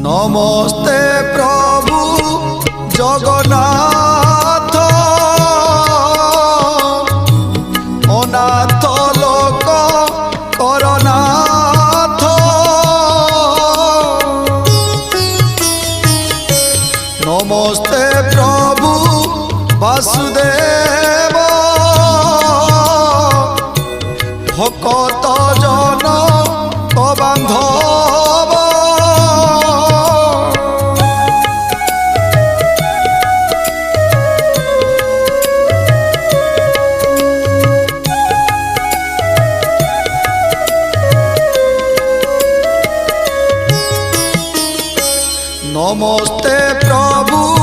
नमस्ते प्रभु जगन्नाथ अनाथ लोक करनाथ नमस्ते प्रभु वासुदेव भक्त जन बांधव नमस्ते प्रभु